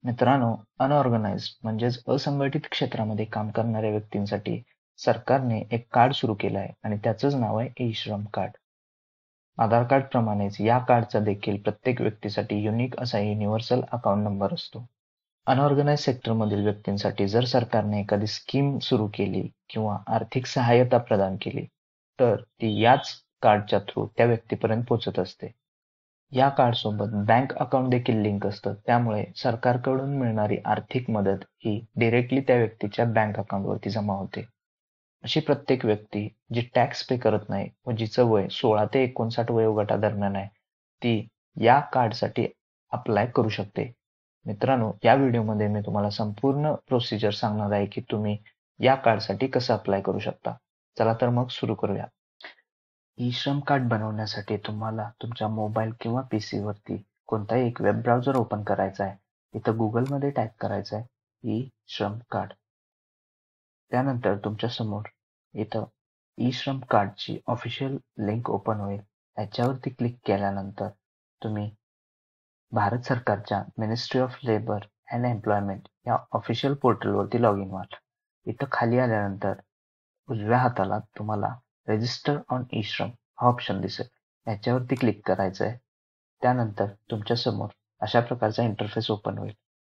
मित्रांनो, अनऑर्गनाइज्ड म्हणजेच असंघटित क्षेत्रामध्ये काम करणाऱ्या व्यक्तींसाठी सरकारने एक कार्ड सुरू केलं आहे आणि त्याचंच नाव आहे ई-श्रम कार्ड. आधार कार्ड प्रमाणेच या कार्डचा देखील प्रत्येक व्यक्तीसाठी युनिक असा युनिव्हर्सल अकाउंट नंबर असतो. अनऑर्गनाइज्ड सेक्टरमधील व्यक्तींसाठी जर सरकारने एखादी स्कीम सुरू केली किंवा आर्थिक सहाय्यता प्रदान केली, तर ती याच कार्डच्या थ्रू त्या व्यक्तीपर्यंत पोहोचत असते. या कार्डसोबत बँक अकाउंट देखील लिंक असतं, त्यामुळे सरकारकडून मिळणारी आर्थिक मदत ही डिरेक्टली त्या व्यक्तीच्या बँक अकाउंटवरती जमा होते. अशी प्रत्येक व्यक्ती जी टॅक्स पे करत नाही व जिचं वय 16 ते 59 वयोगटादरम्यान आहे, ती या कार्डसाठी अप्लाय करू शकते. मित्रांनो, या व्हिडिओमध्ये मी तुम्हाला संपूर्ण प्रोसिजर सांगणार आहे की तुम्ही या कार्डसाठी कसं अप्लाय करू शकता. चला तर मग सुरू करूया. ई-श्रम कार्ड बनवण्यासाठी तुम्हाला तुमच्या मोबाईल किंवा पीसी वरती कोणताही एक वेब ब्राउझर ओपन करायचा आहे. इथं गुगलमध्ये टाईप करायचं आहे ई-श्रम कार्ड. त्यानंतर तुमच्या समोर इथं ई-श्रम कार्डची ऑफिशियल लिंक ओपन होईल. याच्यावरती क्लिक केल्यानंतर तुम्ही भारत सरकारच्या ministry of labour and employment या ऑफिशियल पोर्टलवरती लॉग इन व्हाल. इथं खाली आल्यानंतर उजव्या हाताला तुम्हाला रजिस्टर ऑन ई-श्रम हा ऑप्शन दिसेल. याच्यावरती क्लिक करायचं आहे. त्यानंतर तुमच्या समोर अशा प्रकारचा इंटरफेस ओपन होईल.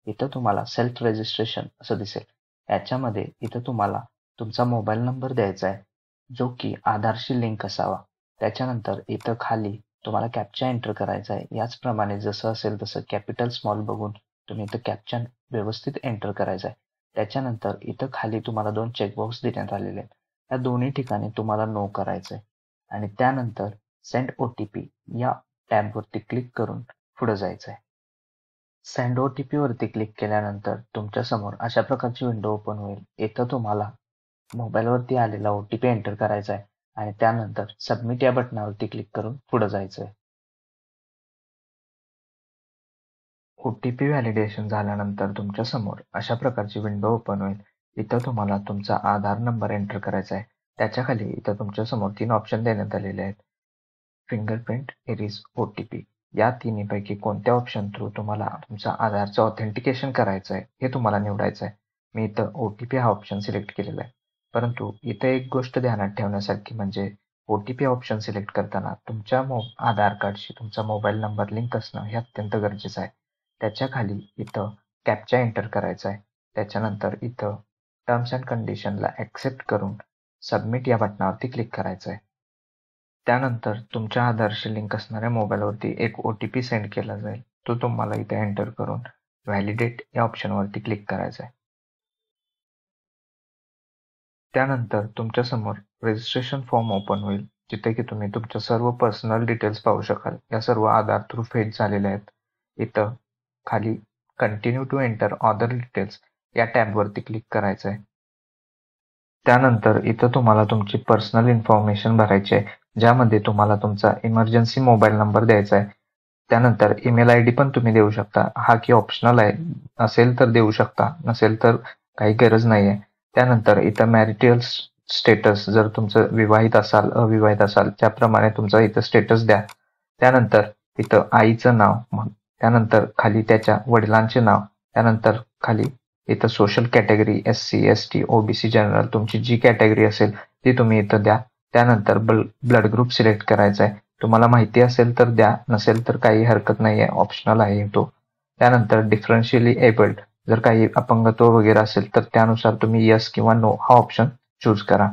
इथं तुम्हाला सेल्फ रजिस्ट्रेशन असं दिसेल. याच्यामध्ये इथं तुम्हाला तुमचा मोबाईल नंबर द्यायचा आहे, जो की आधारशी लिंक असावा. त्याच्यानंतर इथं खाली तुम्हाला कॅप्चा एंटर करायचा आहे. याचप्रमाणे जसं असेल तसं कॅपिटल स्मॉल बघून तुम्ही इथं कॅप्चा व्यवस्थित एंटर करायचा आहे. त्याच्यानंतर इथं खाली तुम्हाला 2 चेकबॉक्स देण्यात आलेले आहेत. या दोन्ही ठिकाणी तुम्हाला नो करायचं आहे आणि त्यानंतर सेंड OTP या टॅबवरती क्लिक करून पुढे जायचं आहे. सेंड OTP वरती क्लिक केल्यानंतर तुमच्या समोर अशा प्रकारची विंडो ओपन होईल. इथं तुम्हाला मोबाईलवरती आलेला OTP एंटर करायचा आहे आणि त्यानंतर सबमिट या बटनावरती क्लिक करून पुढे जायचं आहे. OTP व्हॅलिडेशन झाल्यानंतर तुमच्या समोर अशा प्रकारची विंडो ओपन होईल. इथं तुम्हाला तुमचा आधार नंबर एंटर करायचा आहे. त्याच्या खाली इथं तुमच्या समोर 3 ऑप्शन देण्यात आलेले आहेत. फिंगरप्रिंट, इरिस, OTP या तिन्हीपैकी कोणत्या ऑप्शन थ्रू तुम्हाला तुमचा आधारचं ऑथेंटिकेशन करायचं आहे हे तुम्हाला निवडायचं आहे. मी इथं OTP हा ऑप्शन सिलेक्ट केलेला आहे. परंतु इथं एक गोष्ट ध्यानात ठेवण्यासारखी म्हणजे OTP ऑप्शन सिलेक्ट करताना तुमच्या आधार कार्डशी तुमचा मोबाईल नंबर लिंक असणं हे अत्यंत गरजेचं आहे. त्याच्या खाली इथं कॅप्चा एंटर करायचा आहे. त्याच्यानंतर इथं टर्म्स अँड कंडिशनला ॲक्सेप्ट करून सबमिट या बटनावरती क्लिक करायचं आहे. त्यानंतर तुमच्या आधारशी लिंक असणाऱ्या मोबाईलवरती एक OTP सेंड केला जाईल. तो तुम्हाला इथे एंटर करून व्हॅलिडेट या ऑप्शनवरती क्लिक करायचा आहे. त्यानंतर तुमच्या समोर रजिस्ट्रेशन फॉर्म ओपन होईल, जिथे की तुम्ही तुमच्या सर्व पर्सनल डिटेल्स पाहू शकाल. या सर्व आधार थ्रू फेड झालेल्या आहेत. इथं खाली continue to enter other details या टॅबवरती क्लिक करायचं आहे. त्यानंतर इथं तुम्हाला तुमची पर्सनल इन्फॉर्मेशन भरायची आहे, ज्यामध्ये तुम्हाला तुमचा इमर्जन्सी मोबाईल नंबर द्यायचा आहे. त्यानंतर ईमेल ID पण तुम्ही देऊ शकता. हा की ऑप्शनल आहे. असेल तर देऊ शकता, नसेल तर काही गरज नाही आहे. त्यानंतर इथं मॅरिटल स्टेटस, जर तुमचं विवाहित असाल, अविवाहित असाल, त्याप्रमाणे तुमचा इथं स्टेटस द्या. त्यानंतर इथं आईचं नाव, त्यानंतर खाली त्याच्या वडिलांचे नाव, त्यानंतर खाली इथं social category SC, ST, OBC, general तुमची जी कॅटेगरी असेल ती तुम्ही इथं द्या. त्यानंतर ब्लड ग्रुप सिलेक्ट करायचा आहे. तुम्हाला माहिती असेल तर द्या, नसेल तर काही हरकत नाही आहे, ऑप्शनल आहे तो. त्यानंतर डिफरन्शियली एबल्ड, जर काही अपंगत्व वगैरे असेल तर त्यानुसार तुम्ही यस किंवा नो हा ऑप्शन चूज करा.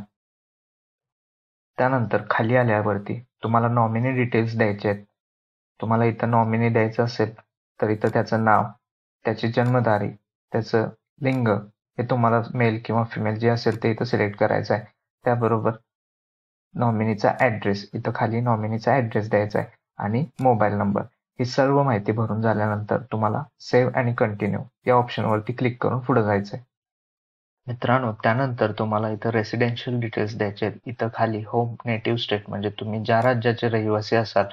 त्यानंतर खाली आल्यावरती तुम्हाला नॉमिनी डिटेल्स द्यायचे आहेत. तुम्हाला इथं नॉमिनी द्यायचं असेल तर इथं त्याचं नाव, त्याची जन्मतारीख, त्याचं लिंग हे तुम्हाला मेल किंवा फिमेल जे असेल ते इथं सिलेक्ट करायचं आहे. त्याबरोबर नॉमिनीचा ॲड्रेस, इथं खाली नॉमिनीचा ॲड्रेस द्यायचा आहे आणि मोबाईल नंबर. ही सर्व माहिती भरून झाल्यानंतर तुम्हाला सेव्ह आणि कंटिन्यू या ऑप्शनवरती क्लिक करून पुढे जायचं आहे. मित्रांनो, त्यानंतर तुम्हाला इथं रेसिडेन्शियल डिटेल्स द्यायचे आहेत. इथं खाली होम नेटिव्ह स्टेट म्हणजे तुम्ही ज्या राज्याचे रहिवासी असाल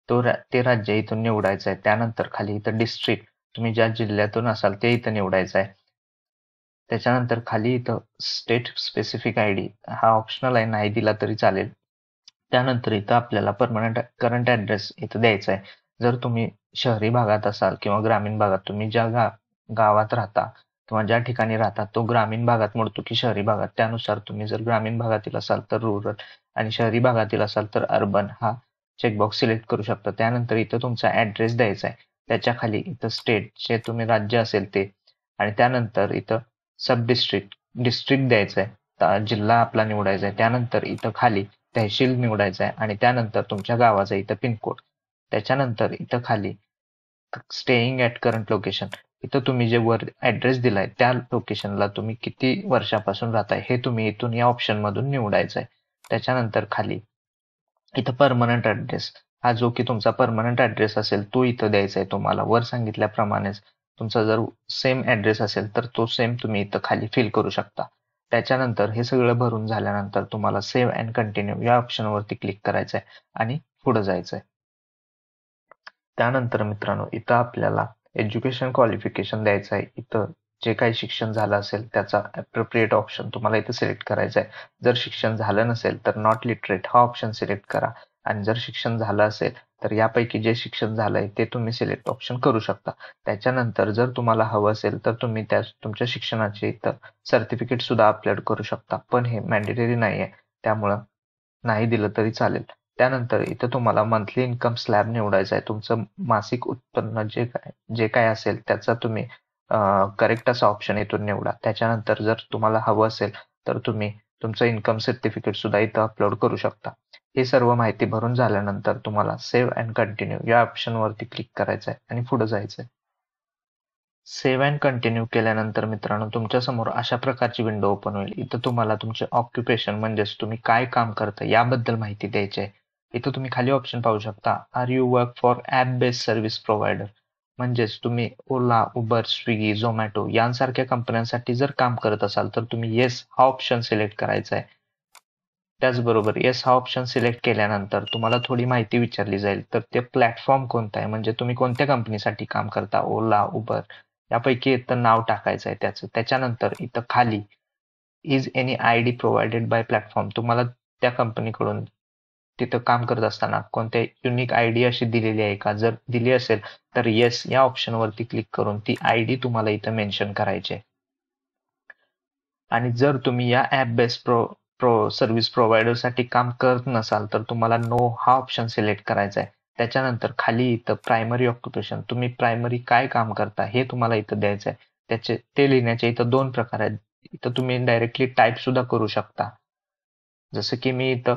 ते राज्य इथून निवडायचं आहे. त्यानंतर खाली इथं डिस्ट्रिक्ट, तुम्ही ज्या जिल्ह्यातून असाल ते इथं निवडायचं आहे. त्याच्यानंतर खाली इथं स्टेट स्पेसिफिक ID हा ऑप्शनल आहे, नाही दिला तरी चालेल. त्यानंतर इथं आपल्याला करंट ॲड्रेस इथं द्यायचा आहे. जर तुम्ही शहरी भागात असाल किंवा ग्रामीण भागात, तुम्ही ज्या गावात राहता किंवा ज्या ठिकाणी राहता तो ग्रामीण भागात मोडतो की शहरी भागात, त्यानुसार तुम्ही जर ग्रामीण भागातील असाल तर रुरल आणि शहरी भागातील असाल तर अर्बन हा चेकबॉक्स सिलेक्ट करू शकता. त्यानंतर इथं तुमचा ऍड्रेस द्यायचा आहे, त्याच्या खाली इथं स्टेट जे तुम्ही राज्य असेल ते, आणि त्यानंतर इथं सब डिस्ट्रिक्ट द्यायचं आहे, जिल्हा आपला निवडायचा आहे. त्यानंतर इथं खाली तहसील निवडायचा आहे आणि त्यानंतर तुमच्या गावाचा इथं पिनकोड. त्याच्यानंतर इथं खाली स्टेईंग ॲट करंट लोकेशन, इथं तुम्ही जे वर ऍड्रेस दिलाय त्या लोकेशनला तुम्ही किती वर्षापासून राहताय हे तुम्ही इथून या ऑप्शन मधून निवडायचं आहे. त्याच्यानंतर खाली इथं परमनंट ऍड्रेस, हा जो की तुमचा परमनंट ऍड्रेस असेल तो इथं द्यायचा आहे तुम्हाला. वर सांगितल्याप्रमाणेच तुमचा जर सेम ऍड्रेस असेल तर तो सेम तुम्ही इथं खाली फिल करू शकता. त्याच्यानंतर हे सगळं भरून झाल्यानंतर तुम्हाला सेव्ह अँड कंटिन्यू या ऑप्शनवरती क्लिक करायचं आहे आणि पुढे जायचं आहे. त्यानंतर मित्रांनो इथं आपल्याला एज्युकेशन क्वालिफिकेशन द्यायचं आहे. इथं जे काही शिक्षण झालं असेल त्याचा ॲप्रोप्रिएट ऑप्शन तुम्हाला इथं सिलेक्ट करायचा आहे. जर शिक्षण झालं नसेल तर नॉट लिटरेट हा ऑप्शन सिलेक्ट करा, आणि जर शिक्षण झालं असेल तर यापैकी जे शिक्षण झालंय ते तुम्ही सिलेक्ट ऑप्शन करू शकता. त्याच्यानंतर जर तुम्हाला हवं असेल तर तुम्ही तुमच्या शिक्षणाचे इथं सर्टिफिकेट सुद्धा अपलोड करू शकता, पण हे मॅन्डेटरी नाही आहे, त्यामुळं नाही दिलं तरी चालेल. त्यानंतर इथं तुम्हाला मंथली इन्कम स्लॅब निवडायचा आहे. तुमचं मासिक उत्पन्न जे काय असेल त्याचा तुम्ही करेक्ट असा ऑप्शन इथून निवडा. त्याच्यानंतर जर तुम्हाला हवं असेल तर तुम्ही तुमचं इन्कम सर्टिफिकेट सुद्धा इथं अपलोड करू शकता. हे सर्व माहिती भरून झाल्यानंतर तुम्हाला सेव्ह अँड कंटिन्यू या ऑप्शनवरती क्लिक करायचं आहे आणि पुढे जायचं आहे. सेव्ह अँड कंटिन्यू केल्यानंतर मित्रांनो तुमच्या समोर अशा प्रकारची विंडो ओपन होईल. इथं तुम्हाला तुमचे ऑक्युपेशन म्हणजेच तुम्ही काय काम करता याबद्दल माहिती द्यायची आहे. इथं तुम्ही खाली ऑप्शन पाहू शकता, are you work for app based service provider, म्हणजेच तुम्ही ओला, उबर, स्विगी, झोमॅटो यांसारख्या कंपन्यांसाठी जर काम करत असाल तर तुम्ही येस हा ऑप्शन सिलेक्ट करायचा आहे. त्याचबरोबर येस हा ऑप्शन सिलेक्ट केल्यानंतर तुम्हाला थोडी माहिती विचारली जाईल, तर ते प्लॅटफॉर्म कोणता आहे, म्हणजे तुम्ही कोणत्या कंपनीसाठी काम करता, ओला, उबर यापैकी इथं नाव टाकायचं आहे त्याचं. त्याच्यानंतर इथं खाली is any I D provided bye platform, तुम्हाला त्या कंपनीकडून तिथं काम करत असताना कोणत्या युनिक आय डी अशी दिलेली आहे का, जर दिली असेल तर येस या ऑप्शनवरती क्लिक करून ती आय डी तुम्हाला इथं मेन्शन करायची आहे. आणि जर तुम्ही या ॲप बेस्ड सर्व्हिस प्रोव्हायडरसाठी काम करत नसाल तर तुम्हाला नो हा ऑप्शन सिलेक्ट करायचा आहे. त्याच्यानंतर खाली इथं प्रायमरी ऑक्युपेशन, तुम्ही प्रायमरी काय काम करता हे तुम्हाला इथं द्यायचं आहे. ते लिहिण्याचे इथं दोन प्रकार आहेत. इथं तुम्ही डायरेक्टली टाईप सुद्धा करू शकता, जसं की मी इथं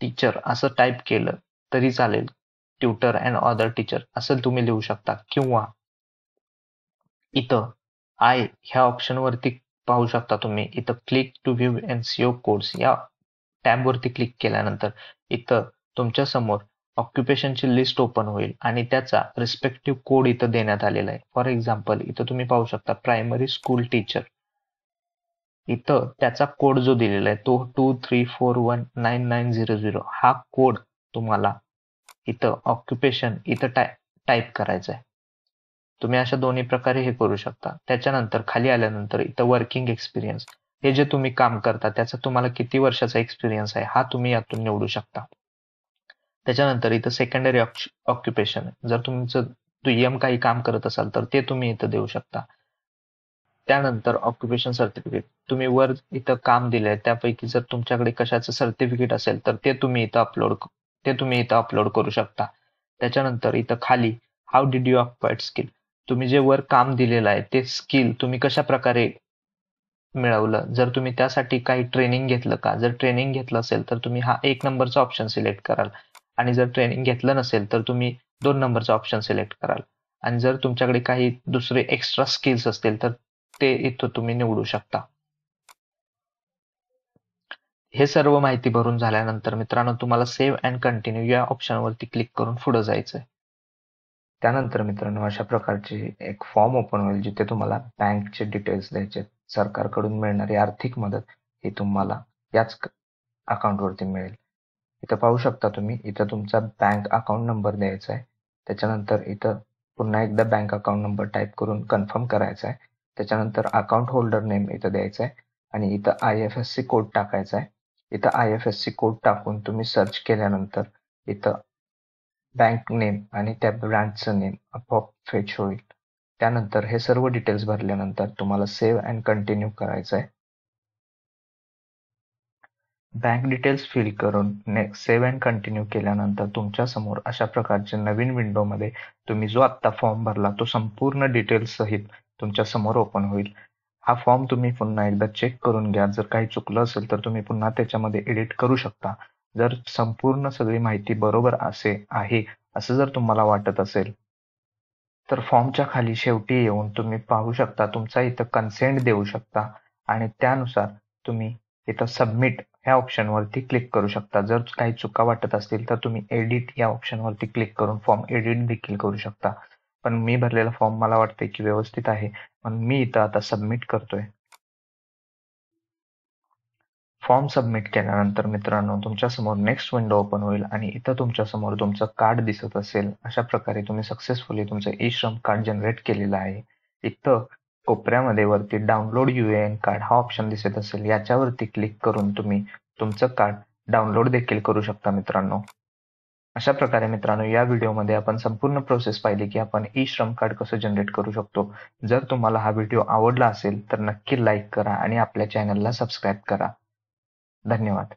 टीचर असं टाईप केलं तरी चालेल, ट्युटर अँड अदर टीचर असं तुम्ही लिहू शकता. किंवा इथं आय ह्या ऑप्शनवरती पाहू शकता तुम्ही, इथं click to view NCO codes या टॅबवरती क्लिक केल्यानंतर इथं तुमच्या समोर ऑक्युपेशनची लिस्ट ओपन होईल आणि त्याचा रिस्पेक्टिव्ह कोड इथं देण्यात आलेला आहे. फॉर एक्झाम्पल इथं तुम्ही पाहू शकता प्रायमरी स्कूल टीचर, इथं त्याचा कोड जो दिलेला आहे तो 23419900 हा कोड तुम्हाला इथं ऑक्युपेशन इथं टाईप करायचा आहे. तुम्ही अशा दोन्ही प्रकारे हे करू शकता. त्याच्यानंतर खाली आल्यानंतर इथं वर्किंग एक्सपिरियन्स, हे जे तुम्ही काम करता त्याचा तुम्हाला किती वर्षाचा एक्सपिरियन्स आहे हा तुम्ही यातून निवडू शकता. त्याच्यानंतर इथं सेकंडरी ऑक्युपेशन, जर तुमचं दुय्यम काही काम करत असाल तर ते तुम्ही इथं देऊ शकता. त्यानंतर ऑक्युपेशन सर्टिफिकेट, तुम्ही वर इथं काम दिलंय त्यापैकी जर तुमच्याकडे कशाचं सर्टिफिकेट असेल तर ते तुम्ही इथं अपलोड करू शकता. त्याच्यानंतर इथं खाली how did you acquired skill, तुम्ही जे वर काम दिलेलं आहे ते स्किल तुम्ही कशा प्रकारे मिळवलं, जर तुम्ही त्यासाठी काही ट्रेनिंग घेतलं का, जर ट्रेनिंग घेतलं असेल तर तुम्ही हा 1 नंबरचा ऑप्शन सिलेक्ट कराल, आणि जर ट्रेनिंग घेतलं नसेल तर तुम्ही 2 नंबरचा ऑप्शन सिलेक्ट कराल. आणि जर तुमच्याकडे काही दुसरे एक्स्ट्रा स्किल्स असतील तर ते इथं तुम्ही निवडू शकता. हे सर्व माहिती भरून झाल्यानंतर मित्रांनो तुम्हाला सेव्ह अँड कंटिन्यू या ऑप्शनवरती क्लिक करून पुढे जायचंय. त्यानंतर मित्रांनो अशा प्रकारची एक फॉर्म ओपन होईल जिथे तुम्हाला बँकचे डिटेल्स द्यायचे, सरकारकडून मिळणारी आर्थिक मदत ही तुम्हाला याच अकाउंटवरती मिळेल. इथं पाहू शकता तुम्ही, इथं तुमचा बँक अकाउंट नंबर द्यायचा आहे. त्याच्यानंतर इथं पुन्हा एकदा बँक अकाउंट नंबर टाईप करून कन्फर्म करायचा आहे. त्याच्यानंतर अकाउंट होल्डर नेम इथं द्यायचं आहे आणि इथं IFSC कोड टाकायचा आहे. इथं IFSC कोड टाकून तुम्ही सर्च केल्यानंतर इथं बँक नेम आणि त्या ब्रँचचं नेम आपोआप फेच होईल. त्यानंतर हे सर्व डिटेल्स भरल्यानंतर तुम्हाला सेव्ह अँड कंटिन्यू करायचं आहे. बँक डिटेल्स फिल करून सेव्ह अँड कंटिन्यू केल्यानंतर तुमच्या समोर अशा प्रकारच्या नवीन विंडोमध्ये तुम्ही जो आत्ता फॉर्म भरला तो संपूर्ण डिटेल्स सहित तुमच्या समोर ओपन होईल. हा फॉर्म तुम्ही पुन्हा एकदा चेक करून घ्या. जर काही चुकलं असेल तर तुम्ही पुन्हा त्याच्यामध्ये एडिट करू शकता. जर संपूर्ण सगळी माहिती बरोबर आहे असं जर तुम्हाला वाटत असेल तर फॉर्मच्या खाली शेवटी येऊन तुम्ही पाहू शकता, तुमचा इथं कन्सेंट देऊ शकता आणि त्यानुसार तुम्ही इथं सबमिट ह्या ऑप्शनवरती क्लिक करू शकता. जर काही चुका वाटत असतील तर तुम्ही एडिट या ऑप्शनवरती क्लिक करून फॉर्म एडिट देखील करू शकता. पण मी भरलेला फॉर्म मला वाटते की व्यवस्थित आहे, म्हणून मी इथं आता सबमिट करतोय. फॉर्म सबमिट केल्यानंतर मित्रांनो तुमच्या समोर नेक्स्ट विंडो ओपन होईल आणि इथं तुमच्या समोर तुमचं कार्ड दिसत असेल. अशा प्रकारे तुम्ही सक्सेसफुली तुमचं ई श्रम कार्ड जनरेट केलेलं आहे. इथं कोपऱ्यामध्ये वरती डाउनलोड UAN कार्ड हा ऑप्शन दिसत असेल, याच्यावरती क्लिक करून तुम्ही तुमचं कार्ड डाउनलोड देखील करू शकता मित्रांनो. अशा प्रकारे मित्रांनो या व्हिडिओमध्ये आपण संपूर्ण प्रोसेस पाहिली की आपण ई श्रम कार्ड कसं जनरेट करू शकतो. जर तुम्हाला हा व्हिडिओ आवडला असेल तर नक्की लाईक करा आणि आपल्या चॅनलला सबस्क्राईब करा. धन्यवाद.